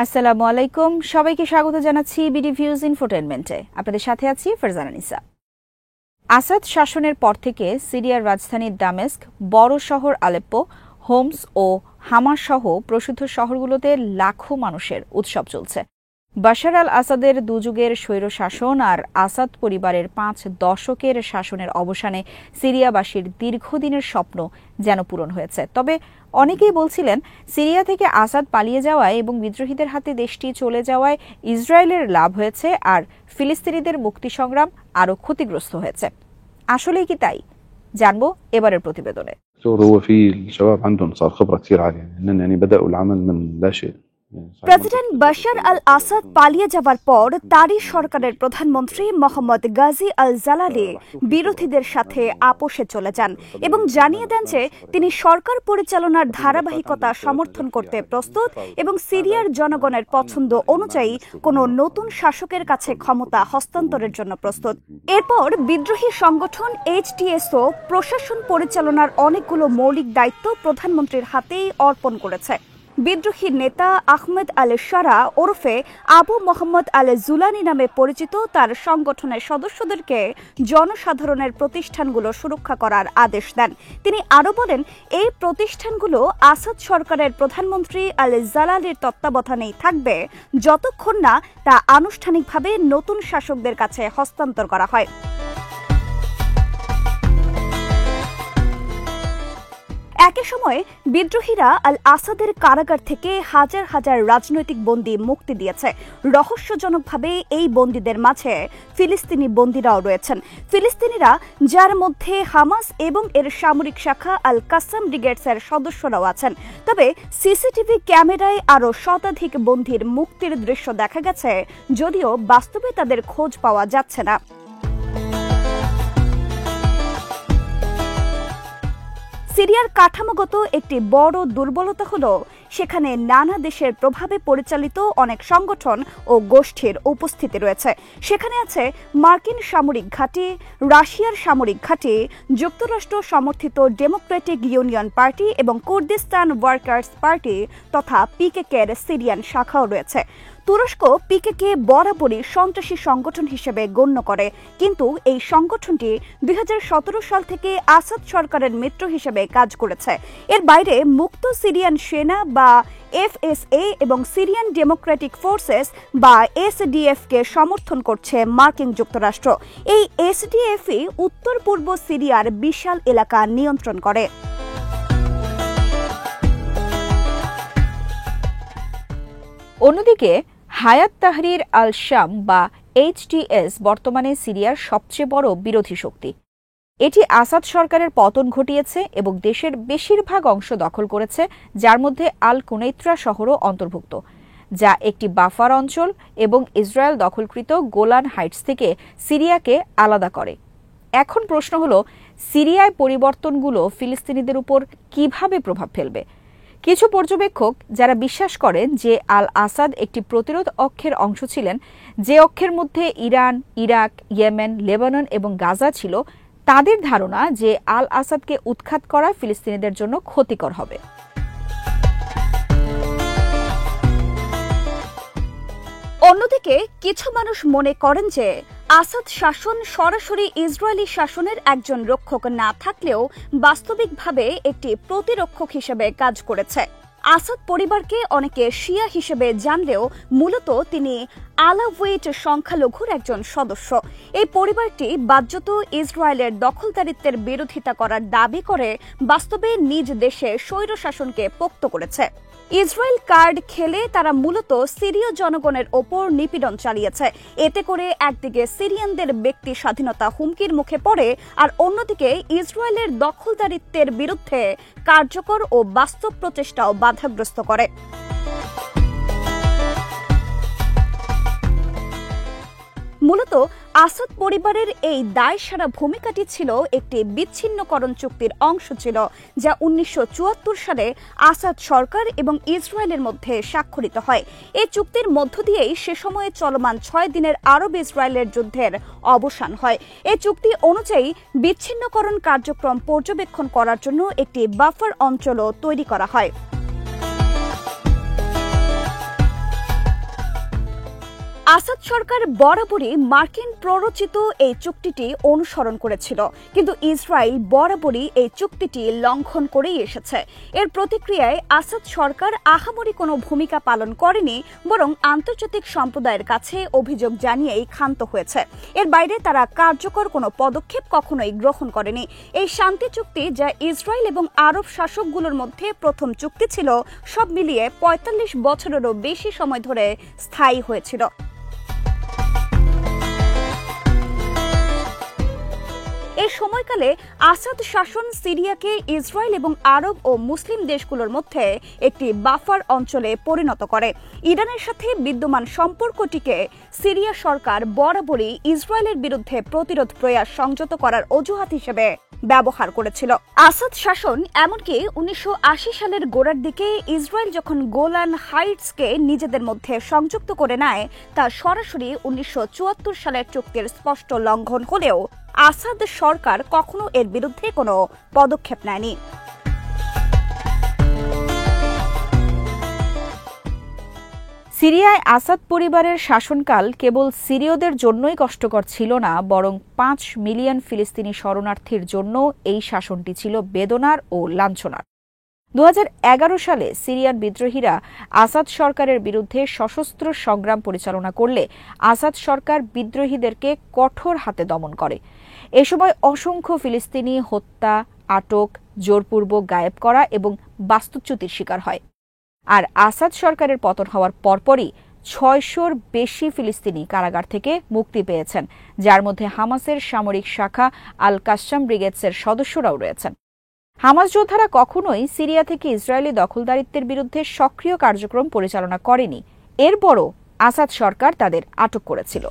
আসসালামু আলাইকুম, সবাইকে স্বাগত জানাচ্ছি বিডি ভিউজ ইনফোটেইনমেন্টে। আপনাদের সাথে আছি ফারজানা নিসা। আসাদ শাসনের পর থেকে সিরিয়ার রাজধানী দামেস্ক, বড় শহর আলেপ্পো, হোমস ও হামা সহ প্রসিদ্ধ শহরগুলোতে লাখো মানুষের উৎসব চলছে। বাশার আল আসাদের দুযুগের স্বৈর শাসন আর আসাদ পরিবারের 5 দশকের শাসনের অবসানে সিরিয়াবাসীর দীর্ঘদিনের স্বপ্ন যেন পূরণ হয়েছে। তবে অনেকেই বলছিলেন, সিরিয়া থেকে আসাদ পালিয়ে যাওয়ায় এবং বিদ্রোহীদের হাতে দেশটি চলে যাওয়ায় ইসরায়েলের লাভ হয়েছে আর ফিলিস্তিনিদের মুক্তি সংগ্রাম আরও ক্ষতিগ্রস্ত হয়েছে। আসলেই কি তাই? জানবো এবারের প্রতিবেদনে। هو في الشباب عندهم صار خبرة كثير عالية، يعني بدأوا العمل من لا شيء। প্রেসিডেন্ট বাশার আল আসাদ পালিয়ে যাবার পর তারই সরকারের প্রধানমন্ত্রী মোহাম্মদ গাজী আল জালালি বিরোধীদের সাথে আপোষে চলে যান এবং জানিয়ে দেন যে তিনি সরকার পরিচালনার ধারাবাহিকতা সমর্থন করতে প্রস্তুত এবং সিরিয়ার জনগণের পছন্দ অনুযায়ী কোনো নতুন শাসকের কাছে ক্ষমতা হস্তান্তরের জন্য প্রস্তুত। এরপর বিদ্রোহী সংগঠন এইচটিএসও প্রশাসন পরিচালনার অনেকগুলো মৌলিক দায়িত্ব প্রধানমন্ত্রীর হাতেই অর্পণ করেছে। বিদ্রোহী নেতা আহমেদ আল শারা ওরফে আবু মোহাম্মদ আল জুলানি নামে পরিচিত তার সংগঠনের সদস্যদেরকে জনসাধারণের প্রতিষ্ঠানগুলো সুরক্ষা করার আদেশ দেন। তিনি আরও বলেন, এই প্রতিষ্ঠানগুলো আসাদ সরকারের প্রধানমন্ত্রী আল জালালির তত্ত্বাবধানেই থাকবে যতক্ষণ না তা আনুষ্ঠানিকভাবে নতুন শাসকদের কাছে হস্তান্তর করা হয়। একই সময়ে বিদ্রোহীরা আল আসাদের কারাগার থেকে হাজার হাজার রাজনৈতিক বন্দী মুক্তি দিয়েছে। রহস্যজনকভাবে এই বন্দীদের মাঝে ফিলিস্তিনি বন্দীরাও রয়েছেন। ফিলিস্তিনিরা, যার মধ্যে হামাস এবং এর সামরিক শাখা আল কাসাম ব্রিগেডসের সদস্যরাও আছেন। তবে সিসিটিভি ক্যামেরায় আরও শতাধিক বন্দীর মুক্তির দৃশ্য দেখা গেছে, যদিও বাস্তবে তাদের খোঁজ পাওয়া যাচ্ছে না। সিরিয়ার কাঠামোগত একটি বড় দুর্বলতা হলো সেখানে নানা দেশের প্রভাবে পরিচালিত অনেক সংগঠন ও গোষ্ঠীর উপস্থিতি রয়েছে। সেখানে আছে মার্কিন সামরিক ঘাঁটি, রাশিয়ার সামরিক ঘাঁটি, যুক্তরাষ্ট্র সমর্থিত ডেমোক্রেটিক ইউনিয়ন পার্টি এবং কুর্দিস্তান ওয়ার্কার্স পার্টি তথা পিকেকের সিরিয়ান শাখাও রয়েছে। তুরস্ক পিকেকে বরাবরই সন্ত্রাসী সংগঠন হিসেবে গণ্য করে, কিন্তু এই সংগঠনটি 2017 সাল থেকে আসাদ সরকারের মিত্র হিসেবে কাজ করেছে। এর বাইরে মুক্ত সিরিয়ান সেনা বা এফএসএ এবং সিরিয়ান ডেমোক্রেটিক ফোর্সেস বা এসডিএফ কে সমর্থন করছে মার্কিন যুক্তরাষ্ট্র। এই এসডিএফই উত্তর পূর্ব সিরিয়ার বিশাল এলাকা নিয়ন্ত্রণ করে। অন্যদিকে হায়াত তাহরির আল শাম বা এইচটিএস বর্তমানে সিরিয়ার সবচেয়ে বড় বিরোধী শক্তি। এটি আসাদ সরকারের পতন ঘটিয়েছে এবং দেশের বেশিরভাগ অংশ দখল করেছে, যার মধ্যে আল কুনৈত্রা শহরও অন্তর্ভুক্ত, যা একটি বাফার অঞ্চল এবং ইসরায়েল দখলকৃত গোলান হাইটস থেকে সিরিয়াকে আলাদা করে। এখন প্রশ্ন হল, সিরিয়ায় পরিবর্তনগুলো ফিলিস্তিনিদের উপর কিভাবে প্রভাব ফেলবে? কিছু পর্যবেক্ষক যারা বিশ্বাস করেন যে আল আসাদ একটি প্রতিরোধ অক্ষের অংশ ছিলেন, যে অক্ষের মধ্যে ইরান, ইরাক, ইয়েমেন, লেবানন এবং গাজা ছিল, তাদের ধারণা যে আল আসাদকে উৎখাত করা ফিলিস্তিনিদের জন্য ক্ষতিকর হবে। অন্যদিকে কিছু মানুষ মনে করেন যে আসাদ শাসন সরাসরি ইসরায়েলি শাসনের একজন রক্ষক না থাকলেও বাস্তবিকভাবে একটি প্রতিরক্ষক হিসেবে কাজ করেছে। আসাদ পরিবারকে অনেকে শিয়া হিসেবে জানলেও মূলত তিনি আলাউইট সংখ্যালঘুর একজন সদস্য। এই পরিবারটি বাহ্যত ইসরায়েলের দখলদারিত্বের বিরোধিতা করার দাবি করে বাস্তবে নিজ দেশে স্বৈরশাসনকে পোক্ত করেছে। ইসরায়েল কার্ড খেলে তারা মূলত সিরীয় জনগণের ওপর নিপীড়ন চালিয়েছে। এতে করে একদিকে সিরিয়ানদের ব্যক্তি স্বাধীনতা হুমকির মুখে পড়ে, আর অন্যদিকে ইসরায়েলের দখলদারিত্বের বিরুদ্ধে কার্যকর ও বাস্তব প্রচেষ্টাও বাধাগ্রস্ত করে। মূলত আসাদ পরিবারের এই দায়সারা ভূমিকাটি ছিল একটি বিচ্ছিন্নকরণ চুক্তির অংশ ছিল, যা 1974 সালে আসাদ সরকার এবং ইসরায়েলের মধ্যে স্বাক্ষরিত হয়। এই চুক্তির মধ্য দিয়েই সে সময়ে চলমান 6 দিনের আরব ইসরায়েলের যুদ্ধের অবসান হয়। এই চুক্তি অনুযায়ী বিচ্ছিন্নকরণ কার্যক্রম পর্যবেক্ষণ করার জন্য একটি বাফার অঞ্চলও তৈরি করা হয়। আসাদ সরকার বরাবরই মার্কিন প্ররোচিত এই চুক্তিটি অনুসরণ করেছিল, কিন্তু ইসরায়েল বরাবরই এই চুক্তিটি লঙ্ঘন করেই এসেছে। এর প্রতিক্রিয়ায় আসাদ সরকার আহামরি কোনো ভূমিকা পালন করেনি, বরং আন্তর্জাতিক সম্প্রদায়ের কাছে অভিযোগ জানিয়েই ক্ষান্ত হয়েছে। এর বাইরে তারা কার্যকর কোনো পদক্ষেপ কখনোই গ্রহণ করেনি। এই শান্তি চুক্তি, যা ইসরায়েল এবং আরব শাসকগুলোর মধ্যে প্রথম চুক্তি ছিল, সব মিলিয়ে ৪৫ বছরেরও বেশি সময় ধরে স্থায়ী হয়েছিল। এই সময়কালে আসাদ শাসন সিরিয়াকে ইসরায়েল এবং আরব ও মুসলিম দেশগুলোর মধ্যে একটি বাফার অঞ্চলে পরিণত করে। ইরানের সাথে বিদ্যমান সম্পর্কটিকে সিরিয়া সরকার বরাবরই ইসরায়েলের বিরুদ্ধে প্রতিরোধ প্রয়াস সংযত করার অজুহাত হিসেবে ব্যবহার করেছিল। আসাদ শাসন এমনকি ১৯৮০ সালের গোড়ার দিকে ইসরায়েল যখন গোলান হাইটসকে নিজেদের মধ্যে সংযুক্ত করে নেয়, তা সরাসরি ১৯৭৪ সালের চুক্তির স্পষ্ট লঙ্ঘন হলেও আসাদ সরকার কখনো এর বিরুদ্ধে কোনো পদক্ষেপ নেয়নি। সিরিয়ায় আসাদ পরিবারের শাসনকাল কেবল সিরীয়দের জন্যই কষ্টকর ছিল না, বরং ৫ মিলিয়ন ফিলিস্তিনি শরণার্থীর জন্য এই শাসনটি ছিল বেদনার ও লাঞ্ছনার। ২০১১ সালে সিরিয়ান বিদ্রোহীরা আসাদ সরকারের বিরুদ্ধে সশস্ত্র সংগ্রাম পরিচালনা করলে আসাদ সরকার বিদ্রোহীদেরকে কঠোর হাতে দমন করে। এ সময় অসংখ্য ফিলিস্তিনি হত্যা, আটক, জোরপূর্বক গায়েব করা এবং বাস্তুচ্যুতির শিকার হয়। আর আসাদ সরকারের পতন হওয়ার পরপরই ৬০০-র বেশি ফিলিস্তিনি কারাগার থেকে মুক্তি পেয়েছেন, যার মধ্যে হামাসের সামরিক শাখা আল কাসসাম ব্রিগেডসের সদস্যরাও রয়েছেন। হামাস যোদ্ধারা কখনোই সিরিয়া থেকে ইসরায়েলি দখলদারিত্বের বিরুদ্ধে সক্রিয় কার্যক্রম পরিচালনা করেনি, এরপরও আসাদ সরকার তাদের আটক করেছিল।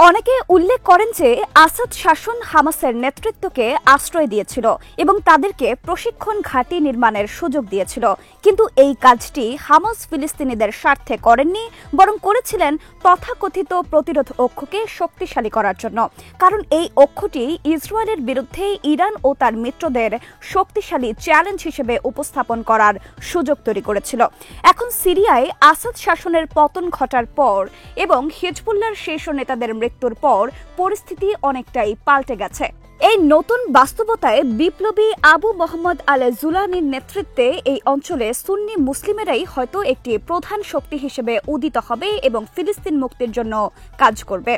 অনেকে উল্লেখ করেন যে আসাদ শাসন হামাসের নেতৃত্বকে আশ্রয় দিয়েছিল এবং তাদেরকে প্রশিক্ষণ ঘাঁটি নির্মাণের সুযোগ দিয়েছিল, কিন্তু এই কাজটি হামাস ফিলিস্তিনিদের স্বার্থে করেননি, বরং করেছিলেন তথাকথিত প্রতিরোধ অক্ষকে শক্তিশালী করার জন্য। কারণ এই অক্ষটি ইসরায়েলের বিরুদ্ধে ইরান ও তার মিত্রদের শক্তিশালী চ্যালেঞ্জ হিসেবে উপস্থাপন করার সুযোগ তৈরি করেছিল। এখন সিরিয়ায় আসাদ শাসনের পতন ঘটার পর এবং হিজবুল্লাহর শীর্ষ নেতাদের মৃত্যুর পর পরিস্থিতি অনেকটাই পাল্টে গেছে। এই নতুন বাস্তবতায় বিপ্লবী আবু মোহাম্মদ আল জুলানির নেতৃত্বে এই অঞ্চলে সুন্নি মুসলিমেরাই হয়তো একটি প্রধান শক্তি হিসেবে উদিত হবে এবং ফিলিস্তিন মুক্তির জন্য কাজ করবে।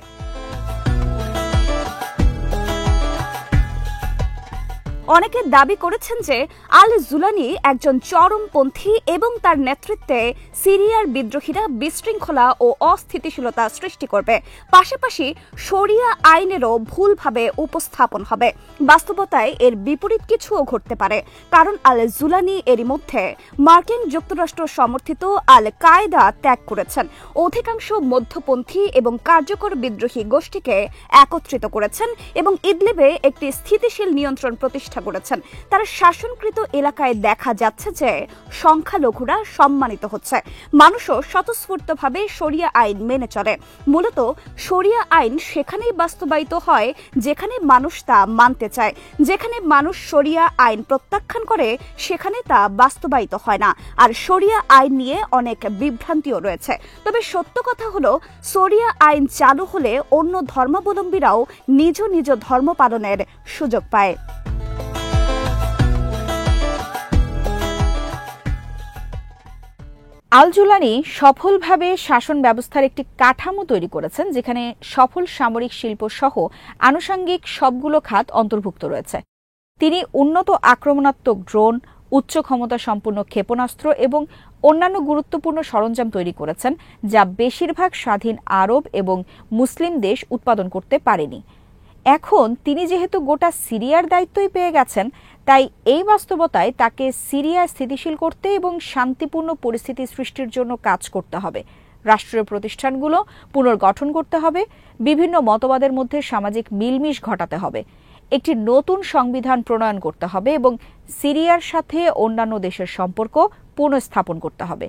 অনেকে দাবি করেছেন যে আল জুলানি একজন চরমপন্থী এবং তার নেতৃত্বে সিরিয়ার বিদ্রোহীরা বিশৃঙ্খলা ও অস্থিতিশীলতা সৃষ্টি করবে, পাশাপাশি শরিয়া আইনেরও ভুলভাবে উপস্থাপন হবে। বাস্তবতায় এর বিপরীত কিছুও ঘটতে পারে, কারণ আল জুলানি এরই মধ্যে মার্কিন যুক্তরাষ্ট্র সমর্থিত আল কায়দা ত্যাগ করেছেন, অধিকাংশ মধ্যপন্থী এবং কার্যকর বিদ্রোহী গোষ্ঠীকে একত্রিত করেছেন এবং ইদলিবে একটি স্থিতিশীল নিয়ন্ত্রণ প্রতিষ্ঠা করেছেন। তার শাসনকৃত এলাকায় দেখা যাচ্ছে যে সংখ্যালঘুরা সম্মানিত হচ্ছে, মানুষও স্বতঃস্ফূর্তভাবে শরিয়া আইন মেনে চলে। মূলত শরিয়া আইন সেখানেই বাস্তবায়িত হয় যেখানে মানুষ তা মানতে চায়, যেখানে মানুষ শরিয়া আইন প্রত্যাখ্যান করে সেখানে তা বাস্তবায়িত হয় না। আর শরিয়া আইন নিয়ে অনেক বিভ্রান্তিও রয়েছে। তবে সত্য কথা হলো, শরিয়া আইন চালু হলে অন্য ধর্মাবলম্বীরাও নিজ নিজ ধর্ম পালনের সুযোগ পায়। আল জুলানি সফলভাবে শাসন ব্যবস্থার একটি কাঠামো তৈরি করেছেন, যেখানে সফল সামরিক শিল্প সহ আনুষঙ্গিক সবগুলো খাত অন্তর্ভুক্ত রয়েছে। তিনি উন্নত আক্রমণাত্মক ড্রোন, উচ্চ ক্ষমতা সম্পন্ন ক্ষেপণাস্ত্র এবং অন্যান্য গুরুত্বপূর্ণ সরঞ্জাম তৈরি করেছেন, যা বেশিরভাগ স্বাধীন আরব এবং মুসলিম দেশ উৎপাদন করতে পারেনি। এখন তিনি যেহেতু গোটা সিরিয়ার দায়িত্বই পেয়ে গেছেন, তাই এই বাস্তবতায় তাকে সিরিয়া স্থিতিশীল করতে এবং শান্তিপূর্ণ পরিস্থিতি সৃষ্টির জন্য কাজ করতে হবে। রাষ্ট্রীয় প্রতিষ্ঠানগুলো পুনর্গঠন করতে হবে, বিভিন্ন মতবাদের মধ্যে সামাজিক মিলমিশ ঘটাতে হবে, একটি নতুন সংবিধান প্রণয়ন করতে হবে এবং সিরিয়ার সাথে অন্যান্য দেশের সম্পর্ক পুনঃস্থাপন করতে হবে।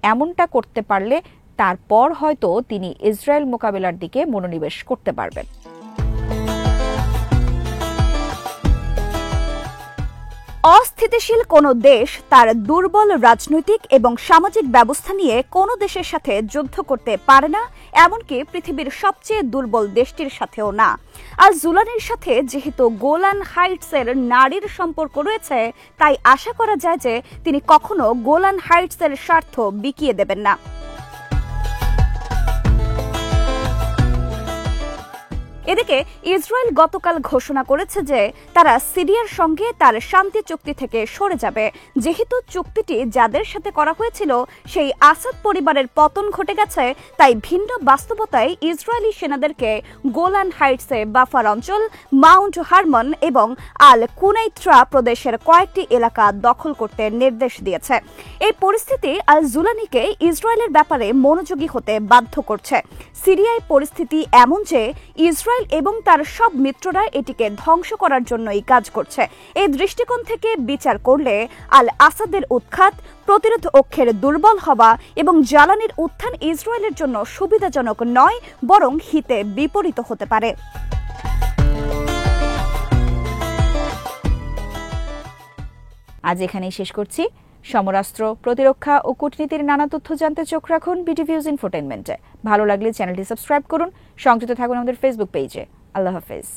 এমনটা করতে পারলে তারপর হয়তো তিনি ইসরায়েল মোকাবিলার দিকে মনোনিবেশ করতে পারবেন। অস্থিতিশীল কোনো দেশ তার দুর্বল রাজনৈতিক এবং সামাজিক ব্যবস্থা নিয়ে কোনো দেশের সাথে যুদ্ধ করতে পারে না, এমনকি পৃথিবীর সবচেয়ে দুর্বল দেশটির সাথেও না। আর জুলানির সাথে যেহেতু গোলান হাইটসের নারীর সম্পর্ক রয়েছে, তাই আশা করা যায় যে তিনি কখনো গোলান হাইটসের স্বার্থ বিকিয়ে দেবেন না। এদিকে ইসরায়েল গতকাল ঘোষণা করেছে যে তারা সিরিয়ার সঙ্গে তার শান্তি চুক্তি থেকে সরে যাবে, যেহেতু চুক্তিটি যাদের সাথে করা হয়েছিল সেই আসাদ পরিবারের পতন ঘটে গেছে। তাই ভিন্ন বাস্তবতায় ইসরায়েলি সেনাদেরকে গোলান হাইটসে বাফার অঞ্চল, মাউন্ট হারমন এবং আল কুনাইত্রা প্রদেশের কয়েকটি এলাকা দখল করতে নির্দেশ দিয়েছে। এই পরিস্থিতি আল জুলানিকে ইসরায়েলের ব্যাপারে মনোযোগী হতে বাধ্য করছে। সিরিয়ায় পরিস্থিতি এমন যে ইসরায়েল এবং তার সব মিত্ররা এটিকে ধ্বংস করার জন্যই কাজ করছে। এই দৃষ্টিকোণ থেকে বিচার করলে আল আসাদের উৎখাত, প্রতিরোধ অক্ষের দুর্বল হওয়া এবং জ্বালানির উত্থান ইসরায়েলের জন্য সুবিধাজনক নয়, বরং হিতে বিপরীত হতে পারে। আজ এখানেই শেষ করছি। সমরাস্ত্র, প্রতিরক্ষা ও কূটনীতির নানা তথ্য জানতে চোখ রাখুন বিটিভিউজ ইনফোটেইনমেন্টে। ভালো লাগলে চ্যানেলটি সাবস্ক্রাইব করুন। সংযুক্ত থাকুন আমাদের ফেসবুক পেজে। আল্লাহ হাফেজ।